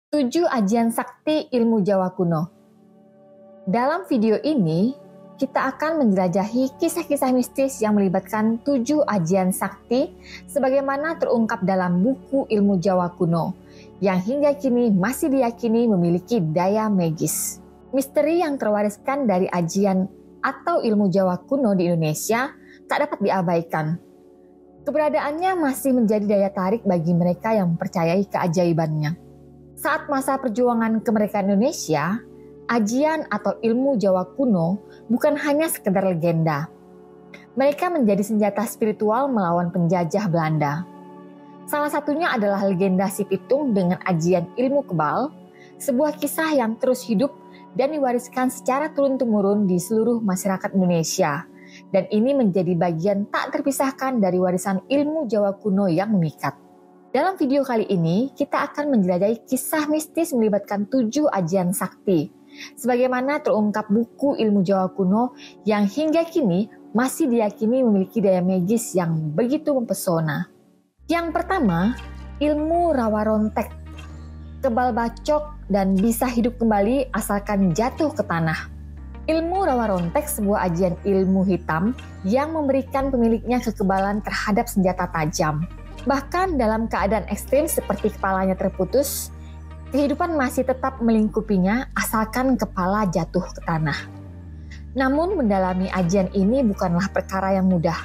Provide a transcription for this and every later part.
7 ajian sakti ilmu Jawa kuno. Dalam video ini, kita akan menjelajahi kisah-kisah mistis yang melibatkan 7 ajian sakti sebagaimana terungkap dalam buku ilmu Jawa kuno, yang hingga kini masih diyakini memiliki daya magis. Misteri yang terwariskan dari ajian atau ilmu Jawa kuno di Indonesia tak dapat diabaikan. Keberadaannya masih menjadi daya tarik bagi mereka yang mempercayai keajaibannya. Saat masa perjuangan kemerdekaan Indonesia, ajian atau ilmu Jawa kuno bukan hanya sekedar legenda. Mereka menjadi senjata spiritual melawan penjajah Belanda. Salah satunya adalah legenda Si Pitung dengan ajian ilmu kebal, sebuah kisah yang terus hidup dan diwariskan secara turun-temurun di seluruh masyarakat Indonesia. Dan ini menjadi bagian tak terpisahkan dari warisan ilmu Jawa kuno yang memikat. Dalam video kali ini, kita akan menjelajahi kisah mistis melibatkan 7 ajian sakti, sebagaimana terungkap buku ilmu Jawa kuno yang hingga kini masih diyakini memiliki daya magis yang begitu mempesona. Yang pertama, ilmu rawa rontek. Kebal bacok dan bisa hidup kembali asalkan jatuh ke tanah. Ilmu rawa rontek sebuah ajian ilmu hitam yang memberikan pemiliknya kekebalan terhadap senjata tajam. Bahkan dalam keadaan ekstrim seperti kepalanya terputus, kehidupan masih tetap melingkupinya asalkan kepala jatuh ke tanah. Namun mendalami ajian ini bukanlah perkara yang mudah.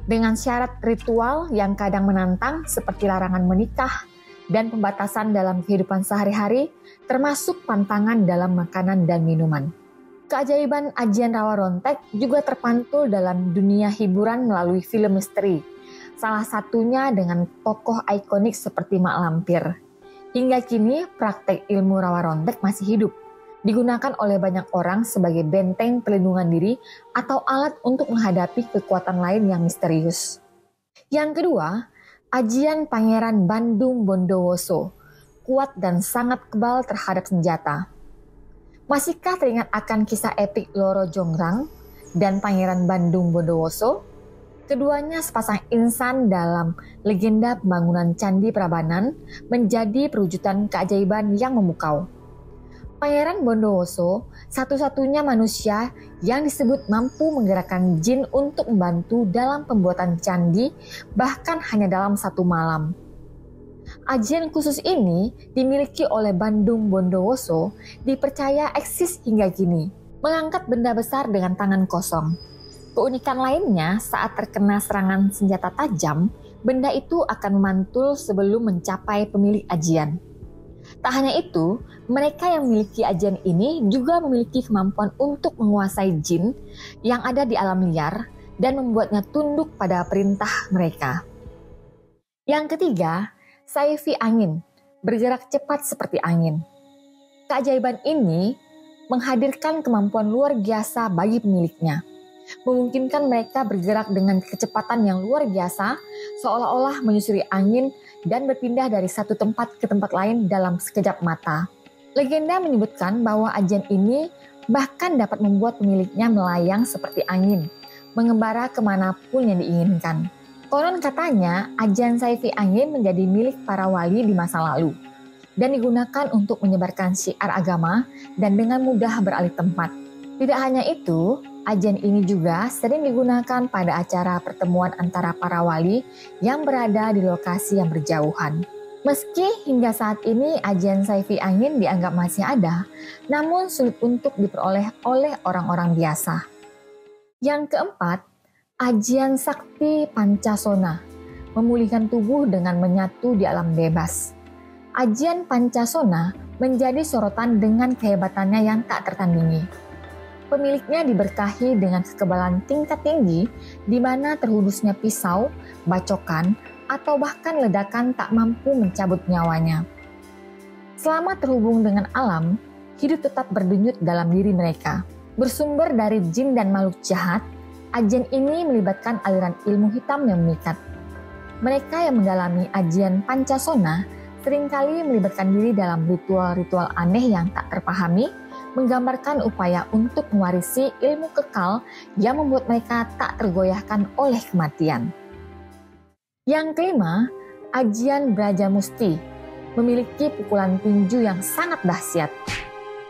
Dengan syarat ritual yang kadang menantang seperti larangan menikah dan pembatasan dalam kehidupan sehari-hari, termasuk pantangan dalam makanan dan minuman. Keajaiban ajian rawa rontek juga terpantul dalam dunia hiburan melalui film misteri, salah satunya dengan tokoh ikonik seperti Mak Lampir. Hingga kini, praktek ilmu rawa rontek masih hidup, digunakan oleh banyak orang sebagai benteng pelindungan diri atau alat untuk menghadapi kekuatan lain yang misterius. Yang kedua, ajian Pangeran Bandung Bondowoso, kuat dan sangat kebal terhadap senjata. Masihkah teringat akan kisah epik Loro Jongrang dan Pangeran Bandung Bondowoso? Keduanya sepasang insan dalam legenda pembangunan Candi Prambanan menjadi perwujudan keajaiban yang memukau. Pangeran Bondowoso satu-satunya manusia yang disebut mampu menggerakkan jin untuk membantu dalam pembuatan candi bahkan hanya dalam 1 malam. Ajian khusus ini dimiliki oleh Bandung Bondowoso dipercaya eksis hingga kini, mengangkat benda besar dengan tangan kosong. Keunikan lainnya saat terkena serangan senjata tajam, benda itu akan memantul sebelum mencapai pemilik ajian. Tak hanya itu, mereka yang memiliki ajian ini juga memiliki kemampuan untuk menguasai jin yang ada di alam liar dan membuatnya tunduk pada perintah mereka. Yang ketiga, Saifi angin, bergerak cepat seperti angin. Keajaiban ini menghadirkan kemampuan luar biasa bagi pemiliknya, memungkinkan mereka bergerak dengan kecepatan yang luar biasa, seolah-olah menyusuri angin dan berpindah dari satu tempat ke tempat lain dalam sekejap mata. Legenda menyebutkan bahwa ajian ini bahkan dapat membuat pemiliknya melayang seperti angin, mengembara kemanapun yang diinginkan. Konon katanya, ajian Saifi angin menjadi milik para wali di masa lalu dan digunakan untuk menyebarkan syiar agama dan dengan mudah beralih tempat. Tidak hanya itu, ajian ini juga sering digunakan pada acara pertemuan antara para wali yang berada di lokasi yang berjauhan. Meski hingga saat ini ajian Saifi angin dianggap masih ada, namun sulit untuk diperoleh oleh orang-orang biasa. Yang keempat, ajian sakti Pancasona, memulihkan tubuh dengan menyatu di alam bebas. Ajian Pancasona menjadi sorotan dengan kehebatannya yang tak tertandingi. Pemiliknya diberkahi dengan kekebalan tingkat tinggi di mana terhunusnya pisau, bacokan, atau bahkan ledakan tak mampu mencabut nyawanya. Selama terhubung dengan alam, hidup tetap berdenyut dalam diri mereka. Bersumber dari jin dan makhluk jahat, ajian ini melibatkan aliran ilmu hitam yang memikat. Mereka yang mendalami ajian Pancasona seringkali melibatkan diri dalam ritual-ritual aneh yang tak terpahami, menggambarkan upaya untuk mewarisi ilmu kekal yang membuat mereka tak tergoyahkan oleh kematian. Yang kelima, ajian Brajamusti, memiliki pukulan tinju yang sangat dahsyat.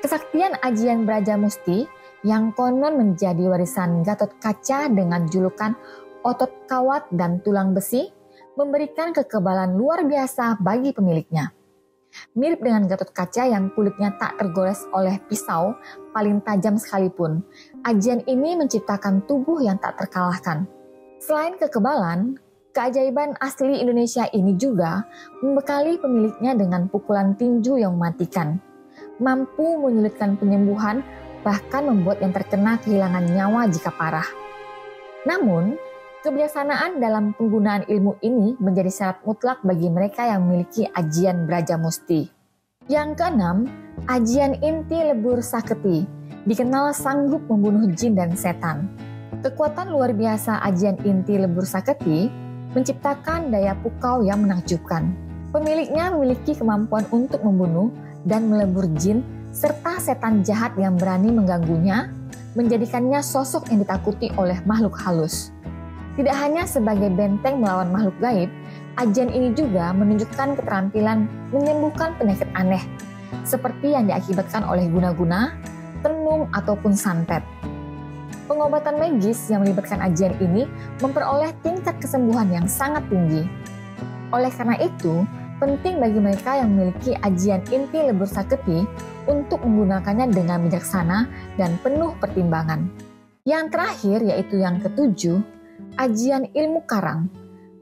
Kesaktian ajian Brajamusti yang konon menjadi warisan Gatot Kaca dengan julukan otot kawat dan tulang besi memberikan kekebalan luar biasa bagi pemiliknya. Mirip dengan Gatot Kaca yang kulitnya tak tergores oleh pisau paling tajam sekalipun, ajian ini menciptakan tubuh yang tak terkalahkan. Selain kekebalan, keajaiban asli Indonesia ini juga membekali pemiliknya dengan pukulan tinju yang mematikan, mampu menyulitkan penyembuhan, bahkan membuat yang terkena kehilangan nyawa jika parah. Namun, kebijaksanaan dalam penggunaan ilmu ini menjadi syarat mutlak bagi mereka yang memiliki ajian Brajamusti. Yang keenam, ajian inti lebur saketi, dikenal sanggup membunuh jin dan setan. Kekuatan luar biasa ajian inti lebur saketi menciptakan daya pukau yang menakjubkan. Pemiliknya memiliki kemampuan untuk membunuh dan melebur jin serta setan jahat yang berani mengganggunya, menjadikannya sosok yang ditakuti oleh makhluk halus. Tidak hanya sebagai benteng melawan makhluk gaib, ajian ini juga menunjukkan keterampilan menyembuhkan penyakit aneh, seperti yang diakibatkan oleh guna-guna, tenung, ataupun santet. Pengobatan magis yang melibatkan ajian ini memperoleh tingkat kesembuhan yang sangat tinggi. Oleh karena itu, penting bagi mereka yang memiliki ajian inti lebur saketi untuk menggunakannya dengan bijaksana dan penuh pertimbangan. Yang terakhir yaitu yang ketujuh, ajian ilmu karang.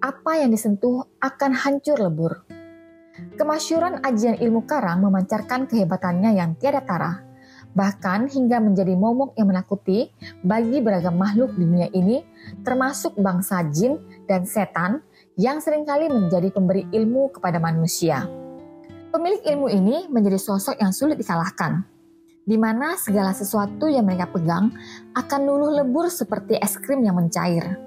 Apa yang disentuh akan hancur lebur. Kemasyhuran ajian ilmu karang memancarkan kehebatannya yang tiada tara, bahkan hingga menjadi momok yang menakuti bagi beragam makhluk di dunia ini, termasuk bangsa jin dan setan yang seringkali menjadi pemberi ilmu kepada manusia. Pemilik ilmu ini menjadi sosok yang sulit dikalahkan, di mana segala sesuatu yang mereka pegang akan luluh lebur seperti es krim yang mencair.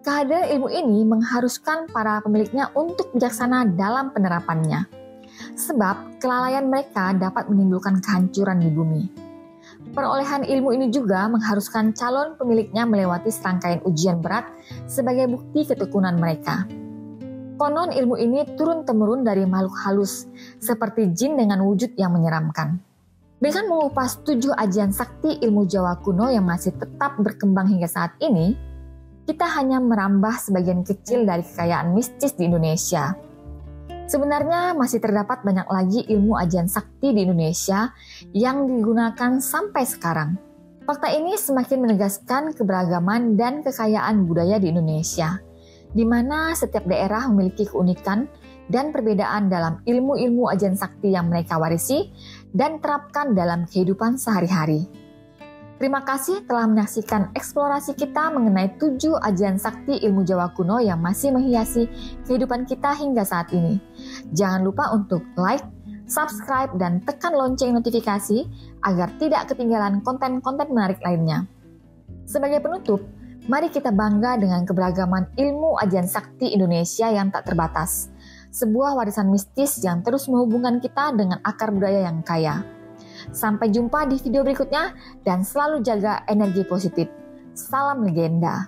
Kehadiran ilmu ini mengharuskan para pemiliknya untuk bijaksana dalam penerapannya, sebab kelalaian mereka dapat menimbulkan kehancuran di bumi. Perolehan ilmu ini juga mengharuskan calon pemiliknya melewati serangkaian ujian berat sebagai bukti ketekunan mereka. Konon ilmu ini turun-temurun dari makhluk halus, seperti jin dengan wujud yang menyeramkan. Dengan mengupas 7 ajian sakti ilmu Jawa kuno yang masih tetap berkembang hingga saat ini, kita hanya merambah sebagian kecil dari kekayaan mistis di Indonesia. Sebenarnya masih terdapat banyak lagi ilmu ajian sakti di Indonesia yang digunakan sampai sekarang. Fakta ini semakin menegaskan keberagaman dan kekayaan budaya di Indonesia, di mana setiap daerah memiliki keunikan dan perbedaan dalam ilmu-ilmu ajian sakti yang mereka warisi dan terapkan dalam kehidupan sehari-hari. Terima kasih telah menyaksikan eksplorasi kita mengenai 7 ajian sakti ilmu Jawa kuno yang masih menghiasi kehidupan kita hingga saat ini. Jangan lupa untuk like, subscribe, dan tekan lonceng notifikasi agar tidak ketinggalan konten-konten menarik lainnya. Sebagai penutup, mari kita bangga dengan keberagaman ilmu ajian sakti Indonesia yang tak terbatas. Sebuah warisan mistis yang terus menghubungkan kita dengan akar budaya yang kaya. Sampai jumpa di video berikutnya dan selalu jaga energi positif. Salam legenda.